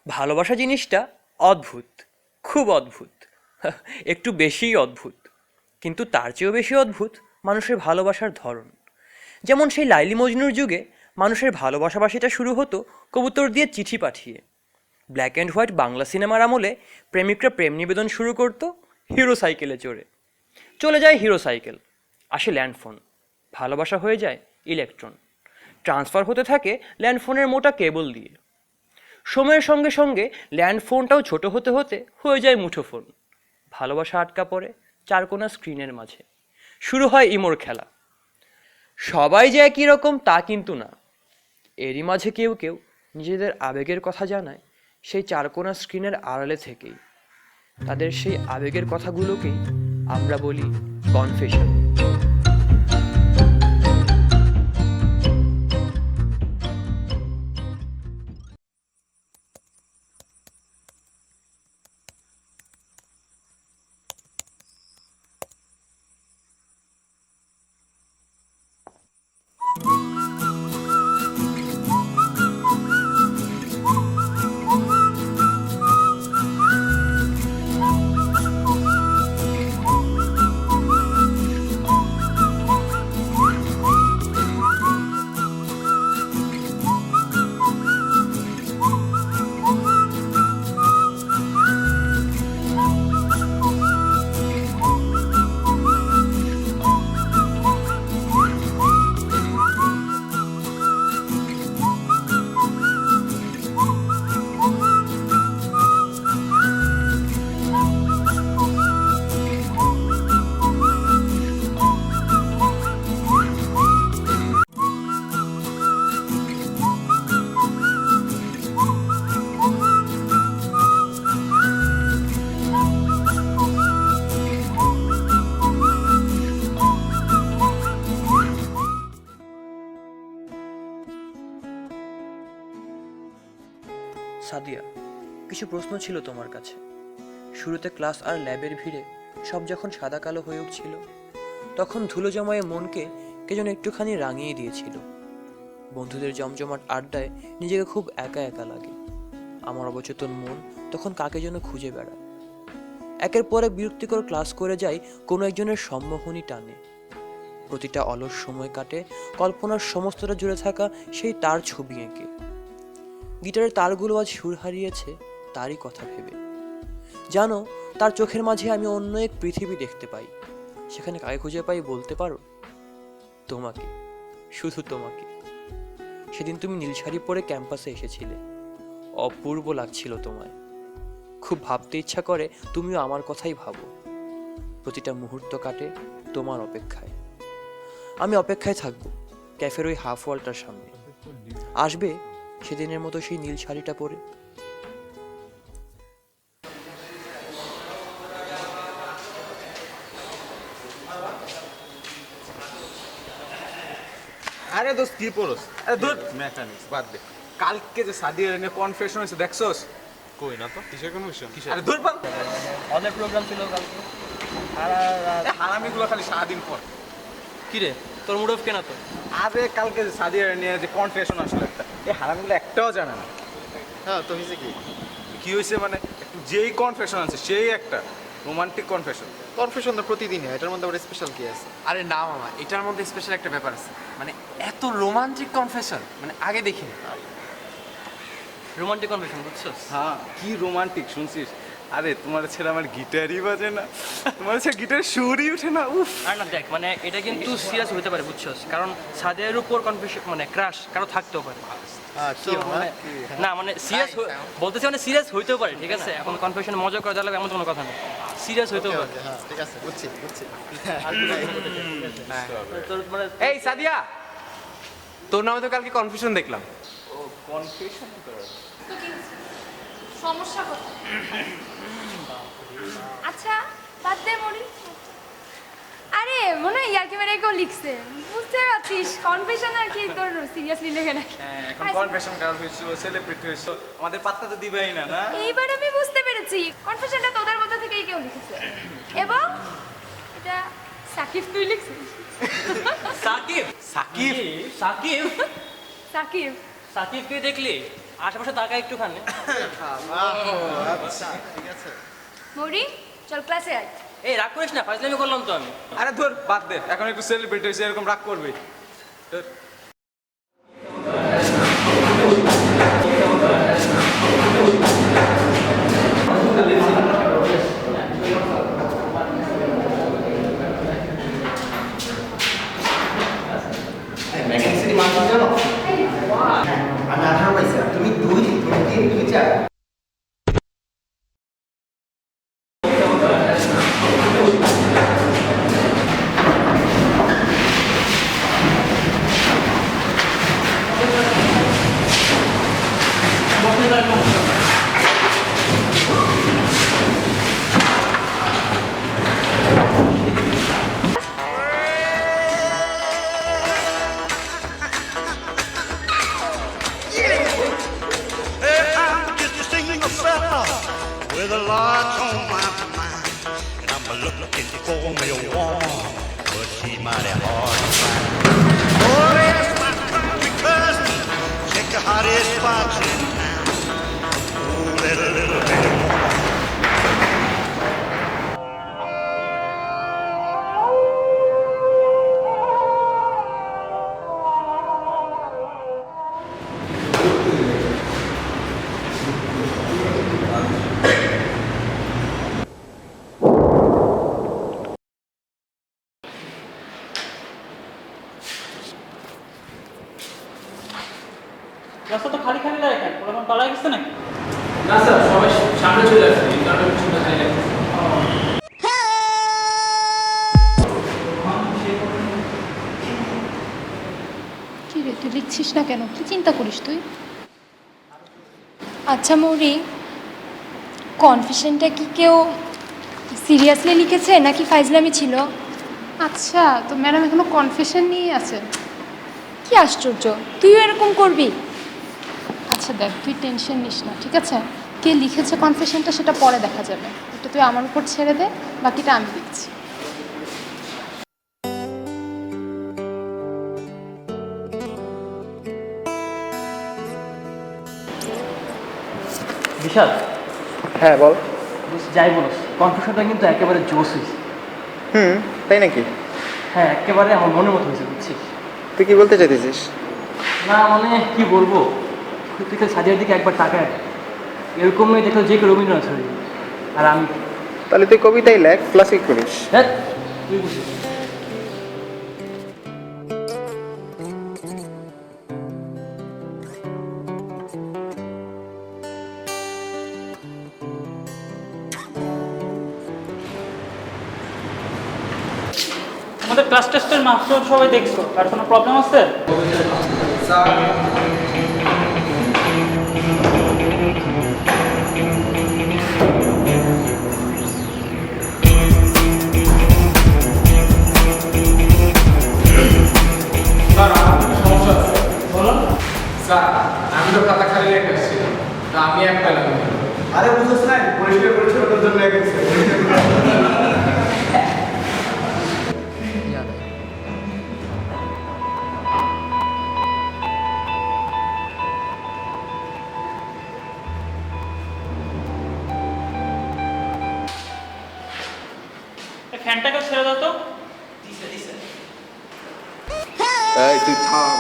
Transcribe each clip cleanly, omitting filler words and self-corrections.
ভালোবাসা জিনিসটা অদ্ভুত, খুব অদ্ভুত, একটু বেশিই অদ্ভুত। কিন্তু তার চেয়েও বেশি অদ্ভুত মানুষের ভালোবাসার ধরন। যেমন সেই লাইলি মজনুর যুগে মানুষের ভালোবাসাবাসিটা শুরু হতো কবুতর দিয়ে চিঠি পাঠিয়ে। ব্ল্যাক অ্যান্ড হোয়াইট বাংলা সিনেমার আমলে প্রেমিকরা প্রেম নিবেদন শুরু করতো হিরো সাইকেলে চড়ে। চলে যায় হিরো সাইকেল, আসে ল্যান্ডফোন, ভালোবাসা হয়ে যায় ইলেকট্রন। ট্রান্সফার হতে থাকে ল্যান্ডফোনের মোটা কেবল দিয়ে। সময়ের সঙ্গে সঙ্গে ল্যান্ডফোনটাও ছোট হতে হতে হয়ে যায় মুঠোফোন। ভালোবাসা আটকা পড়ে চারকোনা স্ক্রিনের মাঝে। শুরু হয় ইমোর খেলা। সবাই যে একই রকম তা কিন্তু না। এরই মাঝে কেউ কেউ নিজেদের আবেগের কথা জানায় সেই চারকোনা স্ক্রিনের আড়ালে থেকেই। তাদের সেই আবেগের কথাগুলোকেই আমরা বলি কনফেশন। সাদিয়া, কিছু প্রশ্ন ছিল তোমার কাছে। শুরুতে ক্লাস আর ল্যাবের ভিড়ে সব যখন সাদা কালো হয়ে উঠছিল, তখন ধুলো জমায়ে মনকে কে যেন একটুখানি রাঙিয়ে দিয়েছিল। বন্ধুদের জমজমাট আড্ডায় নিজেকে খুব একা একা লাগে। আমার অবচেতন মন তখন কাকে যেন খুঁজে বেড়ায়। একের পর এক বিরক্তিকর ক্লাস করে যাই কোনো একজনের সম্মোহনী টানে। প্রতিটা অলস সময় কাটে কল্পনার সমস্তটা জুড়ে থাকা সেই তার ছবি এঁকে। গিটারের তারগুলো আজ সুর হারিয়েছে তারই কথা ভেবে। জানো, তার চোখের মাঝে আমি অন্য এক পৃথিবী দেখতে পাই। সেখানে কাকে খুঁজে পাই বলতে পারো? তোমাকে, শুধু তোমাকে। সেদিন তুমি নীল শাড়ি পরে ক্যাম্পাসে এসেছিলে, অপূর্ব লাগছিল তোমায়। খুব ভাবতে ইচ্ছা করে তুমিও আমার কথাই ভাবো। প্রতিটা মুহূর্ত কাটে তোমার অপেক্ষায়। আমি অপেক্ষায় থাকবো ক্যাফের ওই হাফ ওয়ালটার সামনে। আসবে সেদিনের মতো সেই নীল শাড়িটা পরে। আরে দোস্ত কি পড়স? আরে ধুর মেকানিক্স বাদ দে। কালকে যে সাদিয়ার নিয়ে কনফেশন হয়েছে দেখছস? কই না তো কিসের কনফিউশন আরে ধুর বাদ। অনেক প্রোগ্রাম ছিল কালকে। হারামিগুলো খালি সারাদিন পর। কি রে, তোর মুড অফ কেনা তো? আরে কালকে যে সাদিয়ার নিয়ে যে কনফেশন আসলে একটা, এই হারামিগুলো একটাও জানে না। হ্যাঁ তো হয়েছে কি কি হয়েছে মানে যেই কনফেশন আছে সেই একটা রোমান্টিক কনফেশন। কনফিউশন তো প্রতিদিনই হয়, এটার মধ্যে আবার স্পেশাল কি আছে? আরে না মামা, এটার মধ্যে স্পেশাল একটা ব্যাপার আছে। মানে এত রোমান্টিক কনফেশন মানে আগে দেখিনি। রোমান্টিক কনভেশন, বুঝছো? হ্যাঁ কি রোমান্টিক শুনছিস? আরে তোমার ছেলে আমার গিটারই বাজে না, তোমার ছেলে গিটার সুরই উঠে না। উফ। আর না দেখ, মানে এটা কিন্তু সিরিয়াস হতে পারে, বুঝছস? কারণ সাদের উপর কনফেশন মানে ক্রাশ কারো থাকতেও পারে। কি মানে না মানে সিরিয়াস বলতেছি, মানে সিরিয়াস হইতেও পারে, ঠিক আছে? এখন কনফেশন মজা করা যাবে এমন কোনো কথা নেই, সিরিয়াস হইতেও পারে। হ্যাঁ ঠিক আছে, বুঝছি বুঝছি। তোর মানে এই সাদিয়া, তোর নামে তো কালকে কনফিউশন দেখলাম। ও কনফেশন তো কি হয়েছে? সমস্যা কোথায়? আচ্ছা বাদ দে মরি। আরে মনে হয় ইয়ার্কি মেরে কেউ লিখছে, বুঝতে পারছিস? কনফেশন আর কি তোর সিরিয়াসলি লেখে নাকি? এখন কনফেশন কার হইছো, সেলিব্রিটি হইছো, আমাদের পাত্তা তো দিবেই না, না? এইবার আমি বুঝতে পেরেছি কনফেশনটা তোদের মধ্যে থেকেই কেউ লিখেছে, এবং এটা সাকিব তুই লিখছিস। সাকিব, সাকিব? সাকিব, সাকিব সাকিবকে দেখলি? আশেপাশে তাকা একটুখানি। আচ্ছা ঠিক আছে। মরি চল ক্লাসে আয়। এই রাগ করিস না, ফাজলামি করলাম তো আমি। আরে ধর বাদ দে, এখন একটু সেলিব্রিটি হয়েছে, এরকম রাগ করবে। ধর। ভ্যাকেন্সি মাত্র জানো আমি 18 পাইছি আর তুমি 2 তুমি 3 তুমি 4 I'm just a single fella with a lot on my mind. And I'm looking for me a woman, but she's mighty hard to find. Oh, yes, my country cousin, check the hottest spots in town. Oh, little bitty woman. রাস্তা তো খালি খালি লাগে কেন? ওরা পালা গেছে নাকি? না স্যার, সবাই সামনে চলে আসছে, এই কারণে পিছনটা খালি লাগছে। কি রে তুই লিখছিস না কেন? কি চিন্তা করিস তুই? আচ্ছা মৌরি, কনফেশনটা কি কেউ সিরিয়াসলি লিখেছে নাকি ফাইজলামি ছিল? আচ্ছা, তো ম্যাডাম এখনো কনফেশন নিয়ে আছে? কি আশ্চর্য, তুইও এরকম করবি? আচ্ছা দেখ, তুই টেনশন নিস না, ঠিক আছে? কে লিখেছে কনফেশনটা সেটা পরে দেখা যাবে। এটা তুই আমার উপর ছেড়ে দে, বাকিটা আমি দেখছি। বিশাল, হ্যাঁ বল। যাই বলিস, কনফিউশনটা কিন্তু একেবারে জোশ হয়েছে। তাই নাকি? হ্যাঁ, একেবারে আমার মনের মতো হয়েছে, বুঝছিস? তুই কি বলতে চাইতেছিস? না মানে কি বলবো, তুই খালি সাজিয়ার দিকে একবার তাকায়, এরকমই দেখো যে কেউ রবীন্দ্রনাথ হয়ে যাবে। আর আমি তাহলে তুই কবিতাই লেখ, ক্লাসিক করিস। হ্যাঁ, তুই বুঝিস। আমাদের ক্লাস টেস্টের মাস্টার সবাই দেখছো, আর কোনো প্রবলেম আছে? স্যার, আমি তো খাতা খালি রেখে এসেছিলাম, তা আমি এক পেলাম। আরে বুঝছ না, পরিষ্কার পরিচ্ছন্নতার জন্য গেছে। ফ্যানটাকে ছেড়ে দাও তো। এই তুই থাম।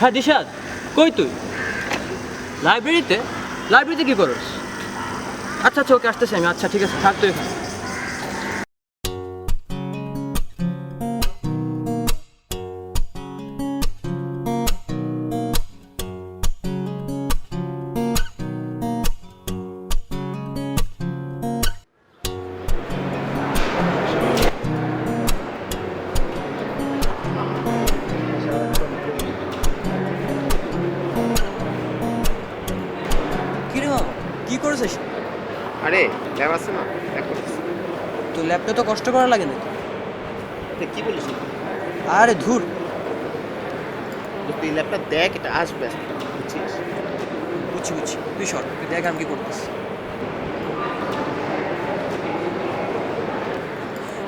হ্যাঁ দিশাদ, কই তুই? লাইব্রেরিতে? লাইব্রেরিতে কি করস? আচ্ছা আচ্ছা, ওকে আসতেছি আমি। আচ্ছা ঠিক আছে, থাক তুই এখানে। কি রে বাবা, কি করেছিস? আরে ল্যাব আছে না? তো ল্যাবটা তো কষ্ট করা লাগে নাকি? কি বলিস আরে ধুর, তুই ল্যাপটা দেখ, এটা আসবে বুঝছিস? বুঝছি বুঝছি, তুই সর, তুই দেখ আমি কি করতেছি।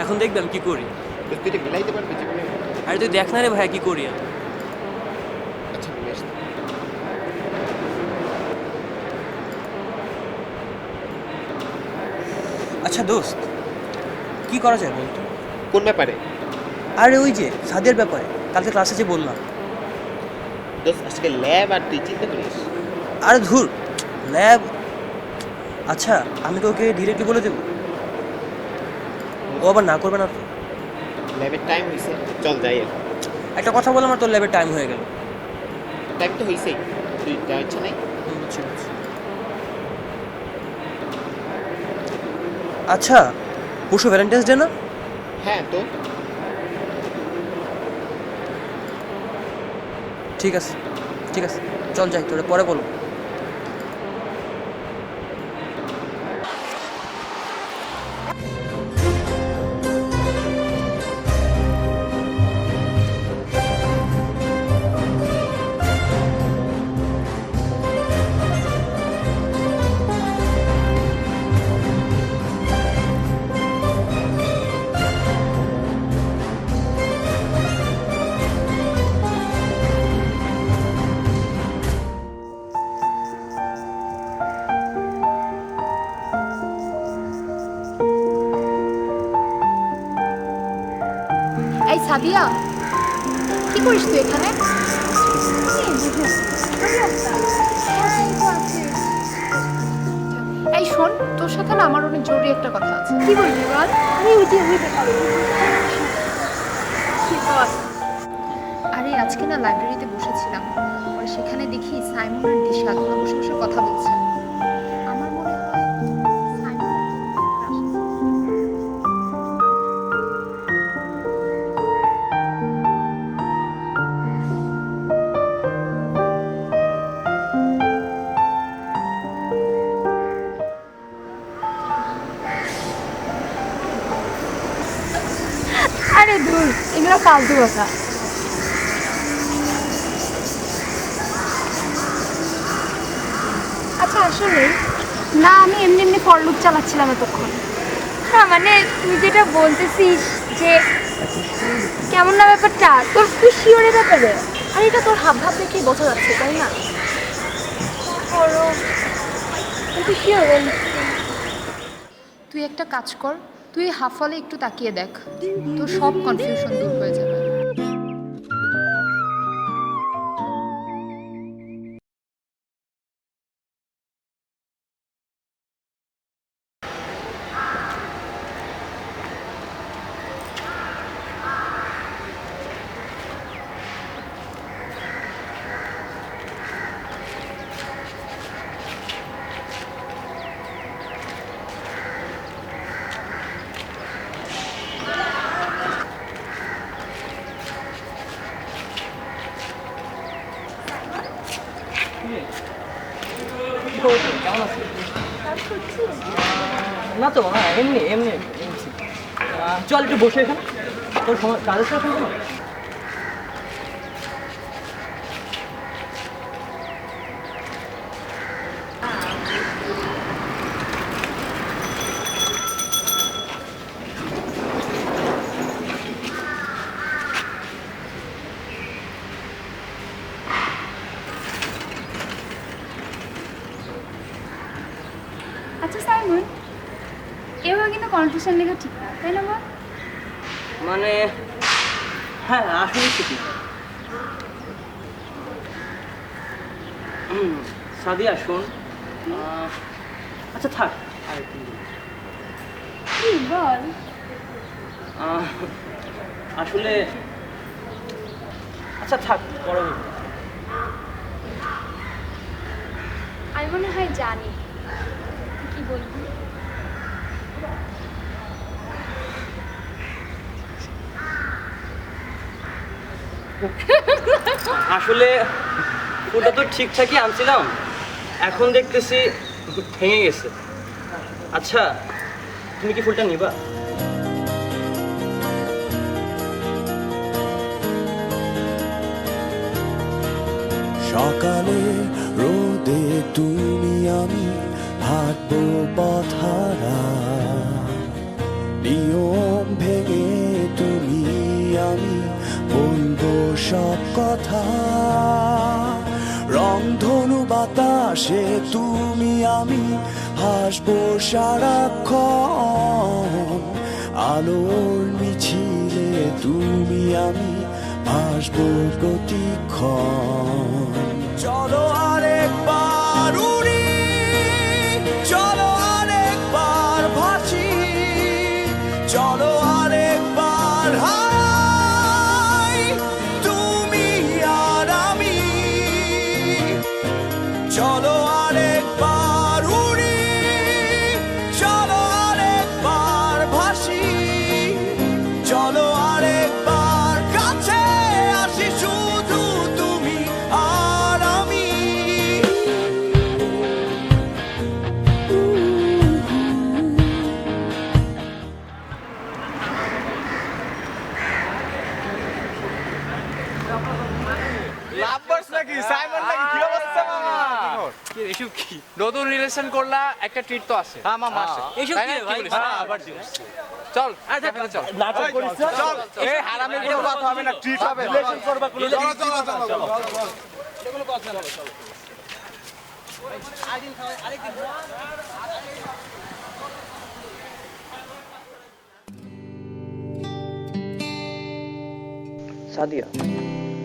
এখন দেখবি আমি কি করি। তুই এটা মিলাইতে পারবি জীবনে? আরে তুই দেখ না রে ভাই কি করি আমি। আচ্ছা বেশ, আচ্ছা দোস্ত, কি করা যায় বলতো? কোন ব্যাপারে? আরে ওই যে সাদের ব্যাপারে, কালকে ক্লাসে যে বললাম। দোস্ত আজকে ল্যাব আর তুই চিন্তা করিস। আরে ধুর, ল্যাব। আচ্ছা আমি তো ওকে ডিরেক্টলি বলে দেবো, ও আবার না করবে না তো? ল্যাবের টাইম হয়েছে, চল যাই। আর একটা কথা বললাম আর তোর ল্যাবের টাইম হয়ে গেল। টাইম তো হয়েছেই, তুই যাওয়ার ইচ্ছা নাই? বুঝছি বুঝছি। আচ্ছা পরশু ভ্যালেন্টাইন্স ডে না? হ্যাঁ তো ঠিক আছে ঠিক আছে, চল যাই, তোরা পরে বলো। এই সাদিয়া, কি করিস তুই এখানে? এই শোন, তোর সাথে না আমার অনেক জরুরি একটা কথা আছে। কি বলবি বল? আরে আজকে না লাইব্রেরিতে বসেছিলাম, আর সেখানে দেখি সাইমন আর দিশা ওরা বসে বসে কথা বলছে। আমার মনে হয় সাইমন আরে দূর, এগুলো ফালতু কথা। আচ্ছা আসলে না, আমি এমনি এমনি ফরলুক চালাচ্ছিলাম এতক্ষণ। না মানে তুই যেটা বলতেছিস যে কেমন না ব্যাপারটা, তোর খুশি ওর ব্যাপারে। আর এটা তোর হাব ভাব দেখেই বোঝা যাচ্ছে, তাই না? তুই কি হবেন? তুই একটা কাজ কর, তুই হাফ হলে একটু তাকিয়ে দেখ, তোর সব কনফিউশন দূর হয়ে যাবে। কেমন আছিস? না তো, হ্যাঁ এমনি এমনি এমনি। চল একটু বসে এখানে, তোর সময় কাজের সময় শুনবো না? আচ্ছা সাইমন, এভাবে কিন্তু কনফিউশন লেখা ঠিক না, তাই না বল? মানে হ্যাঁ আসলে ঠিকই। সাদিয়া শোন, আচ্ছা থাক আরেকটু কি বল? আসলে আচ্ছা থাক, পরে বলবো। আমি মনে হয় জানি কি বলবি। আসলে ফুলটা তো ঠিকঠাকই আনছিলাম, এখন দেখতেছি ভেঙে গেছে। আচ্ছা তুমি কি ফুলটা নিবা? সকালে রোদে তুমি আমি হাঁটবো পথহারা, নিয়ম ভেঙে তুমি আমি বলবো সব কথা। রংধনু বাতাসে তুমি আমি হাসবো সারাক্ষণ, আলোর মিছিলে তুমি আমি ভাসবো প্রতিক্ষণ। চলো আরেকবার উড়ি, চলো আরেকবার ভাসি, চলো আরেকবার হাই তুমি আর আমি। চলো আরেকবার উড়ি, চলো আরেকবার ভাসি, চলো আরেকবার কাছে আসি, শুধু তুমি আর আমি। লাভবার্স নাকি সাইমন নাকি কি অবস্থা মামা? এসব কি নতুন রিলেশন করলা, একটা ট্রিট তো আসে। হ্যাঁ মামা আসে। এইসব কি রে ভাই? আবার দিন। চল ক্যাফেতে চল। নাটক করিস না। চল এই হারামের কোনো কথা হবে না, ট্রিট হবে। রিলেশন করবা কোনো চলো চলো চলো। এগুলো কথা না চলো। সাদিয়া,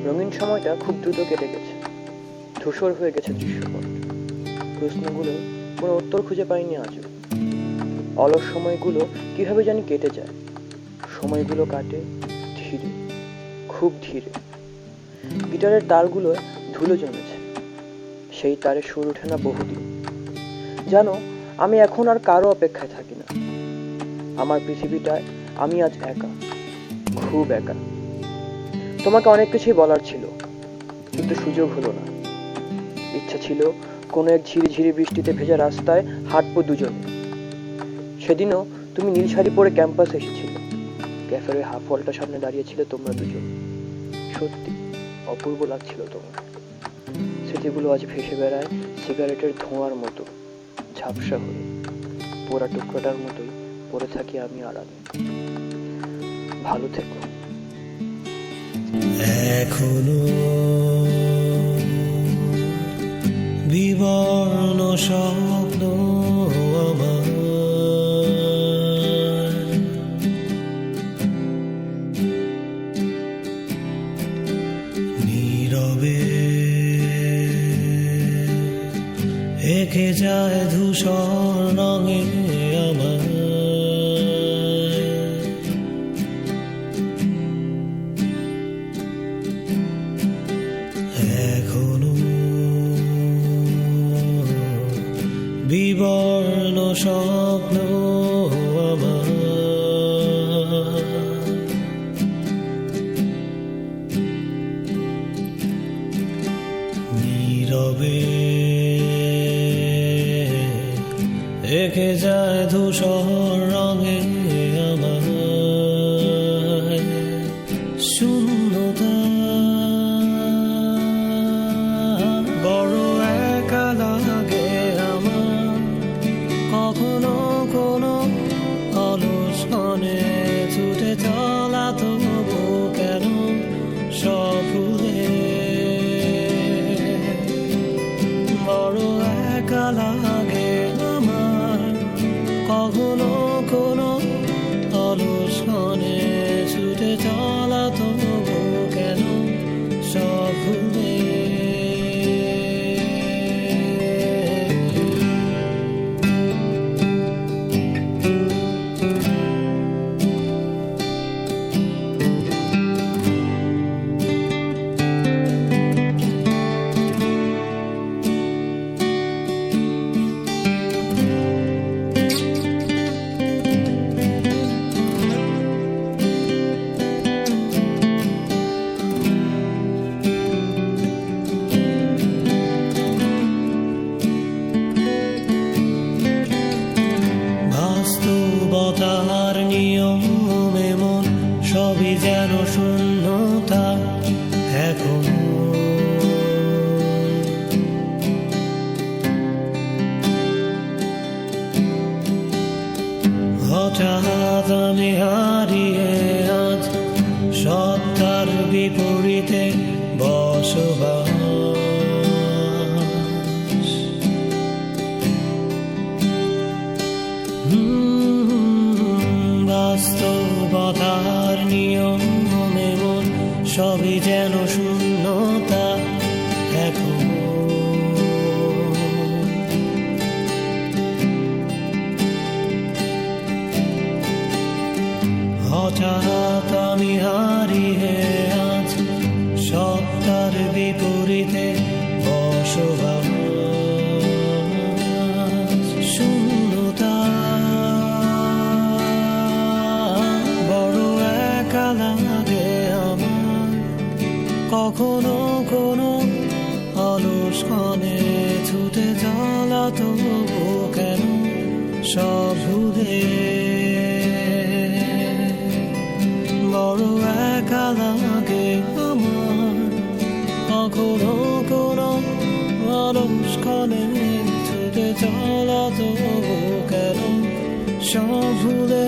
রঙিন সময়টা খুব দ্রুত কেটে গেছে। ধূসর হয়ে গেছে দৃশ্যপট। প্রশ্নগুলো কোনো উত্তর খুঁজে পাইনি আজও। অলস সময়গুলো কিভাবে জানি কেটে যায়। সময়গুলো কাটে ধীরে, খুব ধীরে। গিটারের তারগুলো ধুলো জমেছে, সেই তারে সুর ওঠে না বহুদিন। জানো, আমি এখন আর কারো অপেক্ষায় থাকি না। আমার পৃথিবীটায় আমি আজ একা, খুব একা। তোমাকে অনেক কিছুই বলার ছিল, কিন্তু সুযোগ হলো না। ইচ্ছা ছিল কোনো এক ঝিরিঝিরি বৃষ্টিতে ভেজা রাস্তায় হাঁটবো দুজনে। সেদিনও তুমি নীল শাড়ি পরে ক্যাম্পাসে এসেছিলে। ক্যাফের ওই হাফ ওয়ালটার সামনে দাঁড়িয়েছিলে তোমরা দুজন। সত্যি অপূর্ব লাগছিল তোমার। স্মৃতিগুলো আজ ভেসে বেড়ায় সিগারেটের ধোঁয়ার মতো, ঝাপসা হয়ে। পোড়া টুকরোটার মতোই পড়ে থাকি আমি আড়ালে। ভালো থেকো। এখনো বিবর্ণ স্বপ্ন আমার, নীরবে এঁকে যায় ধূসর রঙে আমার। এখনো বিবর্ণ স্বপ্ন আমার, নীরবে এঁকে যায় ধূসর রঙে আমার। শূন্যতা বড় একা লাগে আমার, কখনো কোনো অলস মনে ছুটে চলা তবু কেন সব ভুলে। বড় একা লাগে আমার, কখনো কোনো অলস মনে ছুটে চলা তবু কেন সব ভুলে। বাস্তবতার নিয়মে মন সবই যেন শূন্যতা। এখনো হঠাৎ আমি হারিয়ে আজ সত্তার বিপরীতে বসবাস। বাস্তবতার নিয়মে মন সবই যেন শূন্যতা এখন। হঠাৎ আমি হারিয়ে আজ সত্তার বিপরীতে বসবাস। শূন্যতা বড় একা লাগে আমার, কখনো কোনো অলস ক্ষণে ছুটে চলা তবু কেন সব ভুলে। বড় একা লাগে আমার, কখনো কোনো অলস ক্ষণে ছুটে চলা তবু কেন সব ভুলে।